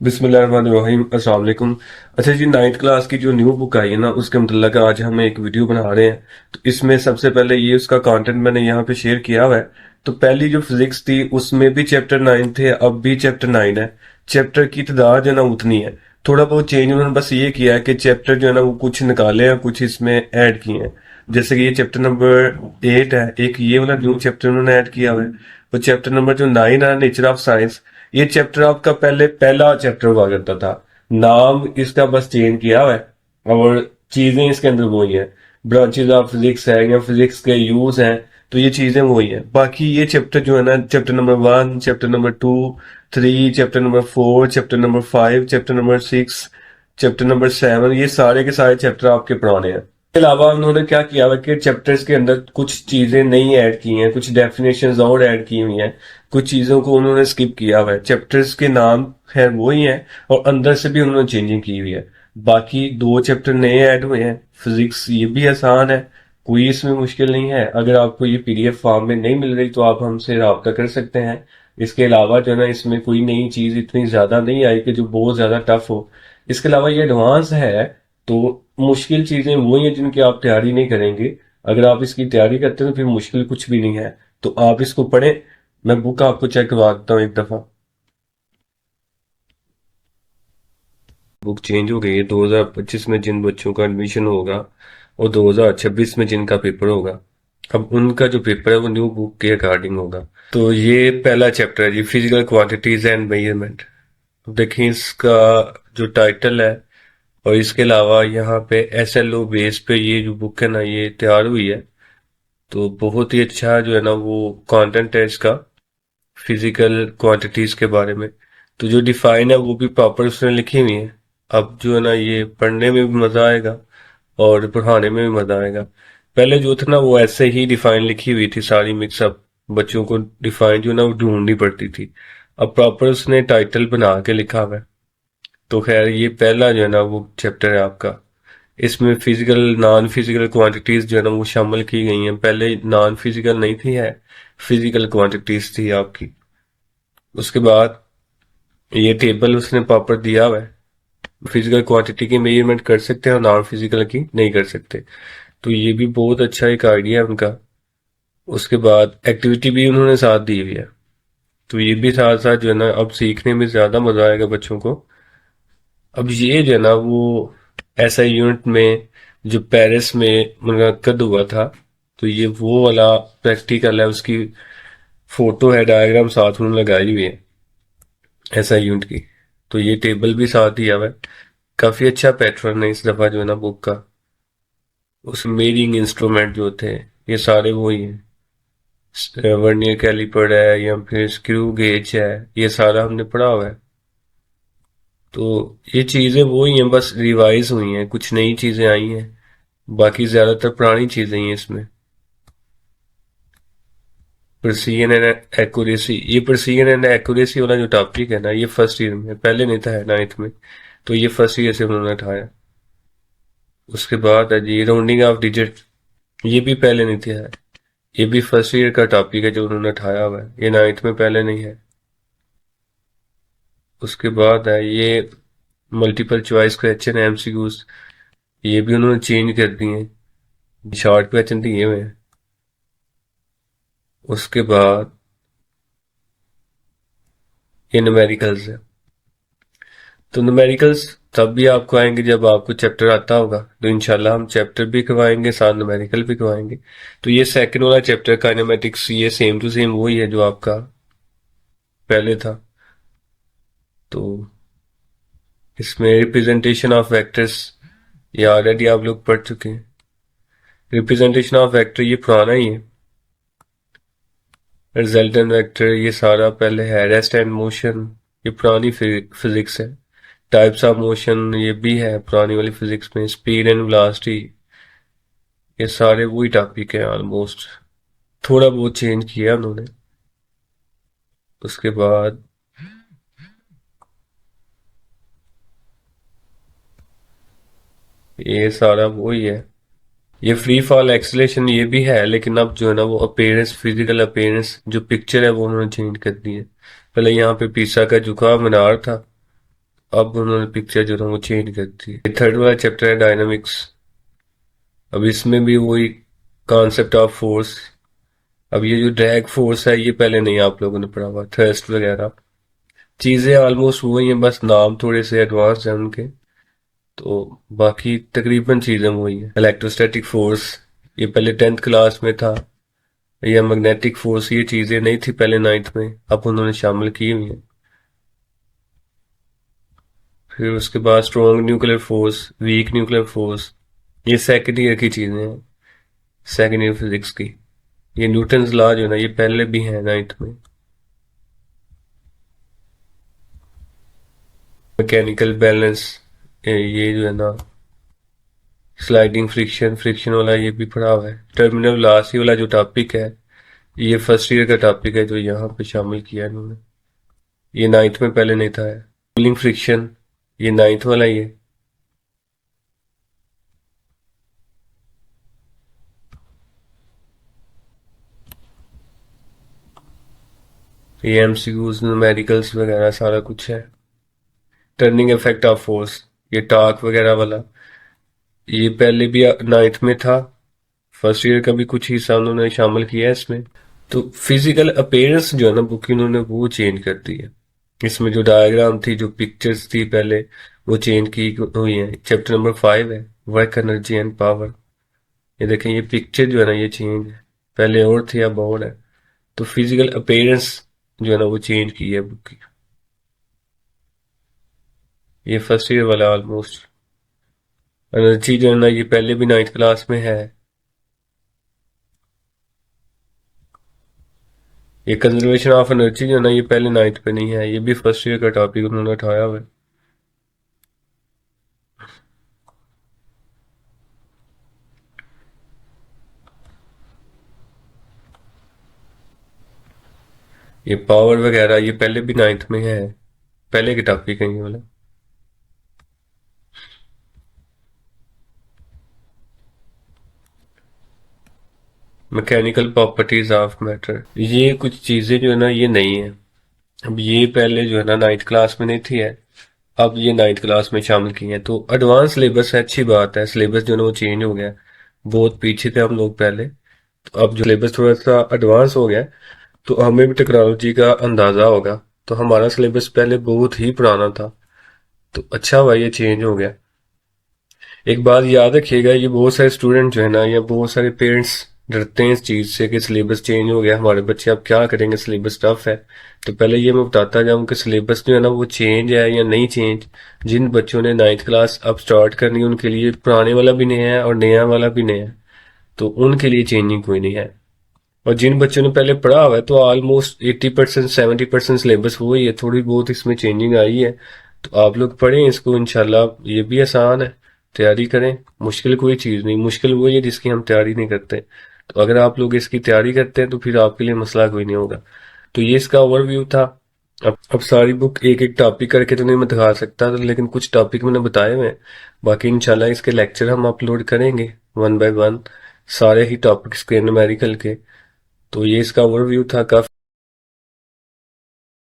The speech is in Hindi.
बिस्मिल्लाहिर्रहमानिर्रहीम, अस्सलाम वालेकुम। अच्छा जी, नाइन्थ क्लास की जो न्यू बुक आई है ना, उसके मतलब आज हम एक वीडियो बना रहे हैं। तो इसमें सबसे पहले ये उसका कंटेंट मैंने यहाँ पे शेयर किया हुआ है। तो पहली जो फिजिक्स थी उसमें भी चैप्टर 9 थे, अब भी चैप्टर 9 है। चैप्टर की तादाद जो है ना उतनी है। थोड़ा बहुत चेंज उन्होंने बस ये किया है कि चैप्टर जो है ना वो कुछ निकाले हैं, कुछ इसमें ऐड किए हैं। जैसे कि ये चैप्टर नंबर 8 है, एक ये वाला न्यू चैप्टर उन्होंने ऐड किया हुआ है। और चैप्टर नंबर जो 9 है, नेचर ऑफ साइंस, ये चैप्टर आपका पहले पहला चैप्टर हुआ करता था। नाम इसका बस चेंज किया हुआ है और चीजें इसके अंदर वही है। ब्रांचेज ऑफ फिजिक्स है या फिजिक्स के यूज हैं, तो ये चीजें वही है। बाकी ये चैप्टर जो है ना, chapter number 1, chapter number 2, 3, chapter number 4, chapter number 5, chapter number 6, chapter number 7, ये सारे के सारे चैप्टर आपके पुराने हैं। इसके अलावा उन्होंने क्या किया हुआ कि चैप्टर्स के अंदर कुछ चीजें नई ऐड की हैं, कुछ डेफिनेशंस और ऐड की हुई हैं, कुछ चीजों को उन्होंने स्किप किया हुआ है। चैप्टर्स के नाम खैर वही हैं और अंदर से भी उन्होंने चेंजिंग की हुई है। बाकी दो चैप्टर नए ऐड हुए हैं। फिजिक्स ये भी आसान है, कोई इसमें मुश्किल नहीं है। अगर आपको ये पीडीएफ फॉर्म में नहीं मिल रही तो आप हमसे रब्ता कर सकते हैं। इसके अलावा जो है ना, इसमें कोई नई चीज इतनी ज्यादा नहीं आई कि जो बहुत ज्यादा टफ हो। इसके अलावा ये एडवांस है, तो मुश्किल चीजें वही हैं जिनकी आप तैयारी नहीं करेंगे। अगर आप इसकी तैयारी करते हैं तो फिर मुश्किल कुछ भी नहीं है। तो आप इसको पढ़ें। मैं बुक आपको चेक करवा देता हूँ एक दफा। बुक चेंज हो गई है। 2025 में जिन बच्चों का एडमिशन होगा और 2026 में जिनका पेपर होगा, अब उनका जो पेपर है वो न्यू बुक के अकॉर्डिंग होगा। तो ये पहला चैप्टर है जी, फिजिकल क्वांटिटीज एंड मेजरमेंट। देखिए इसका जो टाइटल है, और इसके अलावा यहाँ पे एसएलओ बेस पे ये जो बुक है ना ये तैयार हुई है। तो बहुत ही अच्छा जो है ना वो कंटेंट है इसका, फिजिकल क्वांटिटीज के बारे में। तो जो डिफाइन है वो भी प्रॉपर उसने लिखी हुई है। अब जो है ना ये पढ़ने में भी मजा आएगा और पढ़ाने में भी मजा आएगा। पहले जो था ना वो ऐसे ही डिफाइन लिखी हुई थी सारी मिक्सअप, बच्चों को डिफाइन जो है ना वो ढूंढनी पड़ती थी। अब प्रॉपर उसने टाइटल बना के लिखा हुआ है। तो खैर ये पहला जो है ना वो चैप्टर है आपका। इसमें फिजिकल नॉन फिजिकल क्वांटिटीज जो है ना वो शामिल की गई हैं। पहले नॉन फिजिकल नहीं थी, है फिजिकल क्वांटिटीज थी आपकी। उसके बाद ये टेबल उसने प्रॉपर दिया हुआ है। फिजिकल क्वांटिटी की मेजरमेंट कर सकते हैं और नॉन फिजिकल की नहीं कर सकते। तो ये भी बहुत अच्छा एक आइडिया है उनका। उसके बाद एक्टिविटी भी उन्होंने साथ दी हुई है। तो ये भी साथ साथ जो है ना अब सीखने में ज्यादा मजा आएगा बच्चों को। अब ये जो है ना वो ऐसा यूनिट में जो पेरिस में मुनक्कद हुआ था, तो ये वो वाला प्रैक्टिकल है, उसकी फोटो है, डायग्राम साथ में लगाई हुई है ऐसा यूनिट की। तो ये टेबल भी साथ दिया हुआ है। काफी अच्छा पैटर्न है इस दफा जो है ना बुक का। उस मेजरिंग इंस्ट्रूमेंट जो थे ये सारे वही हैं। वर्नियर कैलिपर है या फिर स्क्रू गेज है, ये सारा हमने पढ़ा हुआ है। तो ये चीजें वही हैं, बस रिवाइज हुई हैं, कुछ नई चीजें आई हैं। बाकी ज्यादातर पुरानी चीजें ही हैं इसमें। प्रिसीजन एंड एक्यूरेसी, ये प्रिसीजन एंड एक्यूरेसी वाला जो टॉपिक है ना ये फर्स्ट ईयर में पहले नहीं था, है नाइन्थ में। तो ये फर्स्ट ईयर से उन्होंने उठाया। उसके बाद है जी राउंडिंग ऑफ डिजिट, ये भी पहले नहीं था है। ये भी फर्स्ट ईयर का टॉपिक है जो उन्होंने उठाया हुआ है, ये नाइन्थ में पहले नहीं है। उसके बाद है ये मल्टीपल चॉइस क्वेश्चन एमसीक्यूज, ये भी उन्होंने चेंज कर दिए हैं, शॉर्ट क्वेश्चन दिए हुए हैं। उसके बाद ये न्यूमेरिकल्स है। तो न्यूमेरिकल्स तब भी आपको आएंगे जब आपको चैप्टर आता होगा। तो इंशाल्लाह हम चैप्टर भी करवाएंगे, साथ न्यूमेरिकल भी करवाएंगे। तो ये सेकंड वाला चैप्टर काइनेमेटिक्स, ये सेम टू सेम वही है जो आपका पहले था। तो इसमें रिप्रेजेंटेशन ऑफ वेक्टर्स, ये ऑलरेडी आप लोग पढ़ चुके हैं। रिप्रेजेंटेशन ऑफ वेक्टर ये पुराना ही है। रिजल्टेंट वेक्टर ये सारा पहले है। रेस्ट एंड मोशन ये पुरानी फिजिक्स है। टाइप्स ऑफ मोशन ये भी है पुरानी वाली फिजिक्स में। स्पीड एंड वेलोसिटी ये सारे वही टॉपिक है ऑलमोस्ट, थोड़ा बहुत चेंज किया उन्होंने। उसके बाद ये सारा वही है। ये फ्री फॉल एक्सलेशन ये भी है, लेकिन अब जो है ना वो अपीयरेंस, फिजिकल अपीयरेंस जो पिक्चर है वो उन्होंने चेंज कर दी है। पहले यहाँ पे पिसा का झुकाव मीनार था, अब उन्होंने पिक्चर जो है वो चेंज कर दी है। थर्ड वाला चैप्टर है डायनामिक्स। अब इसमें भी वही कॉन्सेप्ट ऑफ फोर्स। अब ये जो ड्रैग फोर्स है ये पहले नहीं आप लोगों ने पढ़ा हुआ, थ्रस्ट वगैरह चीजें ऑलमोस्ट वही हैं, बस नाम थोड़े से एडवांस हैं उनके। तो बाकी तकरीबन चीजें वही है। इलेक्ट्रोस्टैटिक फोर्स ये पहले 10th क्लास में था। या मैग्नेटिक फोर्स ये चीजें नहीं थी पहले 9th में, अब उन्होंने शामिल की हुई है। फिर उसके बाद strong nuclear force, weak nuclear force, ये सेकेंड ईयर की चीजें हैं, सेकेंड ईयर फिजिक्स की। ये न्यूटन्स लॉ जो है ना ये पहले भी है 9th में। मैकेनिकल बैलेंस ये जो है ना, स्लाइडिंग फ्रिक्शन, फ्रिक्शन वाला ये भी पढ़ा हुआ है। टर्मिनल वेलोसिटी वाला जो टॉपिक है ये फर्स्ट ईयर का टॉपिक है जो यहाँ पे शामिल किया है इन्होंने। ये 9th में पहले नहीं था। है कूलिंग फ्रिक्शन, ये 9th वाला ही है। ये एमसीक्यूज, न्यूमेरिकल्स वगैरह सारा कुछ है। टर्निंग इफेक्ट ऑफ फोर्स, ये टॉर्क वगैरह वाला ये पहले भी 9th में था। फर्स्ट ईयर का भी कुछ हिस्सा उन्होंने शामिल किया है इसमें। तो फिजिकल अपीयरेंस जो है ना बुक इन्होंने वो चेंज कर दी है। इसमें जो डायग्राम थी, जो पिक्चर्स थी पहले, वो चेंज की हुई है। चैप्टर नंबर 5 है, वर्क एनर्जी एंड पावर। ये देखें, ये पिक्चर जो है ना ये चेंज है, पहले और थी अब और है। तो फिजिकल अपीयरेंस जो है ना वो चेंज की है बुक की। ये फर्स्ट ईयर वाला ऑलमोस्ट। एनर्जी जो है ना ये पहले भी 9th क्लास में है। ये कंजर्वेशन ऑफ एनर्जी जो है ना ये पहले 9th पे नहीं है, ये भी फर्स्ट ईयर का टॉपिक उन्होंने उठाया हुआ है। ये पावर वगैरह ये पहले भी 9th में है, पहले के टॉपिक है ये वाला। मैकेनिकल प्रॉपर्टीज ऑफ मैटर, ये कुछ चीजें जो है ना ये नहीं है। अब ये पहले जो है ना 9th क्लास में नहीं थी है, अब ये 9th क्लास में शामिल की है। तो एडवांस सिलेबस है, अच्छी बात है। सिलेबस जो है ना वो चेंज हो गया है, बहुत पीछे थे हम लोग पहले। तो अब जो सिलेबस थोड़ा सा एडवांस हो गया है, तो हमें भी टेक्नोलॉजी का अंदाजा होगा। तो हमारा सिलेबस पहले बहुत ही पुराना था, तो अच्छा हुआ ये चेंज हो गया। एक बात याद रखिएगा, ये बहुत सारे स्टूडेंट जो है ना या बहुत सारे पेरेंट्स डरते हैं इस चीज से कि सिलेबस चेंज हो गया, हमारे बच्चे अब क्या करेंगे, सिलेबस टफ है। तो पहले ये मैं बताता जाऊं कि सिलेबस जो है ना वो चेंज है या नहीं चेंज। जिन बच्चों ने 9th क्लास अब स्टार्ट करनी है उनके लिए पुराने वाला भी नया है और नया वाला भी नया है, तो उनके लिए चेंजिंग कोई नहीं है। और जिन बच्चों ने पहले पढ़ा हुआ है तो ऑलमोस्ट 80% 70% सिलेबस वही है, थोड़ी बहुत इसमें चेंजिंग आई है। तो आप लोग पढ़ें इसको, इंशाल्लाह ये भी आसान है, तैयारी करें। मुश्किल कोई चीज़ नहीं, मुश्किल वही है जिसकी हम तैयारी नहीं करते। तो अगर आप लोग इसकी तैयारी करते हैं तो फिर आपके लिए मसला कोई नहीं होगा। तो ये इसका ओवरव्यू था। अब सारी बुक एक एक टॉपिक करके तो नहीं मैं दिखा सकता, तो लेकिन कुछ टॉपिक मैंने बताए हुए हैं। बाकी इंशाल्लाह इसके लेक्चर हम अपलोड करेंगे वन बाय वन, सारे ही टॉपिक्स के न्यूमेरिकल के। तो ये इसका ओवरव्यू था। काफी